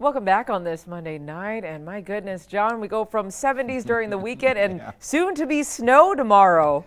Welcome back on this Monday night, and my goodness, John, we go from 70s during the weekend and Yeah. soon to be snow tomorrow.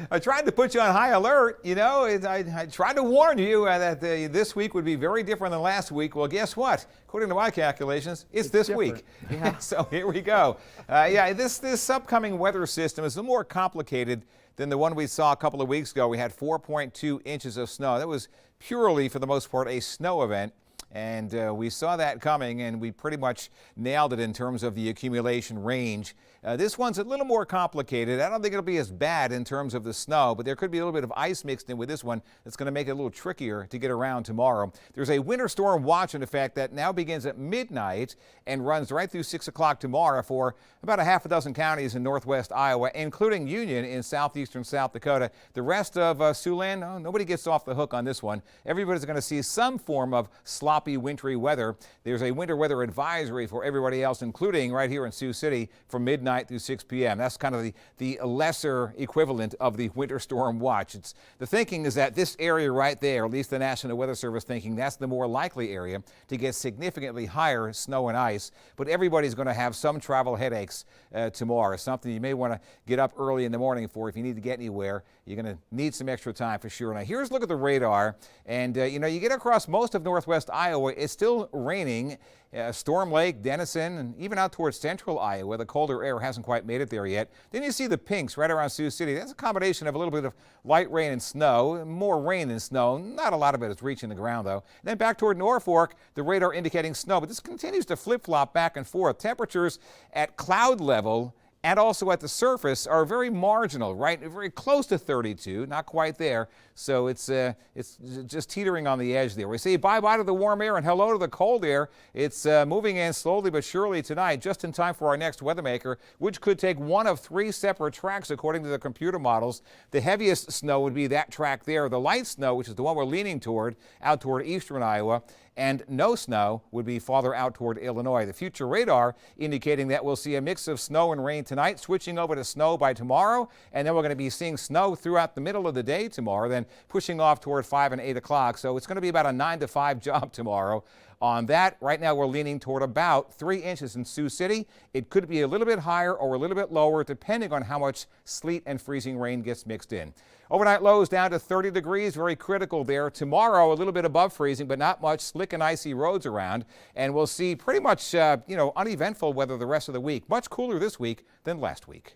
I tried to put you on high alert. I tried to warn you that this week would be very different than last week. Well, guess what? According to my calculations, it's this different. week. Yeah. So here we go. This upcoming weather system is a little more complicated than the one we saw a couple of weeks ago. We had 4.2 inches of snow. That was purely, for the most part, a snow event. And we saw that coming, and we pretty much nailed it in terms of the accumulation range. This one's a little more complicated. I don't think it'll be as bad in terms of the snow, but there could be a little bit of ice mixed in with this one that's going to make it a little trickier to get around tomorrow. There's a winter storm watch in effect that now begins at midnight and runs right through 6 o'clock tomorrow for about a half a dozen counties in northwest Iowa, including Union in southeastern South Dakota. The rest of Siouxland, nobody gets off the hook on this one. Everybody's going to see some form of sloppy, wintry weather. There's a winter weather advisory for everybody else, including right here in Sioux City from midnight through 6 p.m. That's kind of the lesser equivalent of the winter storm watch. The thinking is that this area right there, at least the National Weather Service thinking, that's the more likely area to get significantly higher snow and ice. But everybody's going to have some travel headaches tomorrow. Something you may want to get up early in the morning for if you need to get anywhere. You're going to need some extra time for sure. Now here's a look at the radar, and you get across most of northwest Iowa. It's still raining. Storm Lake, Denison, and even out towards central Iowa. The colder air hasn't quite made it there yet. Then you see the pinks right around Sioux City. That's a combination of a little bit of light rain and snow, more rain than snow. Not a lot of it is reaching the ground, though. And then back toward Norfolk, the radar indicating snow, but this continues to flip-flop back and forth. Temperatures at cloud level and also at the surface are very marginal, right? Very close to 32, not quite there. So it's just teetering on the edge there. We say bye-bye to the warm air and hello to the cold air. It's moving in slowly but surely tonight, just in time for our next weather maker, which could take one of 3 separate tracks according to the computer models. The heaviest snow would be that track there. The light snow, which is the one we're leaning toward, out toward eastern Iowa, and no snow would be farther out toward Illinois. The future radar indicating that we'll see a mix of snow and rain tonight, switching over to snow by tomorrow, and then we're going to be seeing snow throughout the middle of the day tomorrow, then pushing off toward 5 and 8 o'clock. So it's going to be about a 9 to 5 job tomorrow. On that, right now we're leaning toward about 3 inches in Sioux City. It could be a little bit higher or a little bit lower depending on how much sleet and freezing rain gets mixed in. Overnight lows down to 30 degrees, very critical there. Tomorrow a little bit above freezing, but not much. Slick and icy roads around, and we'll see pretty much uneventful weather the rest of the week. Much cooler this week than last week.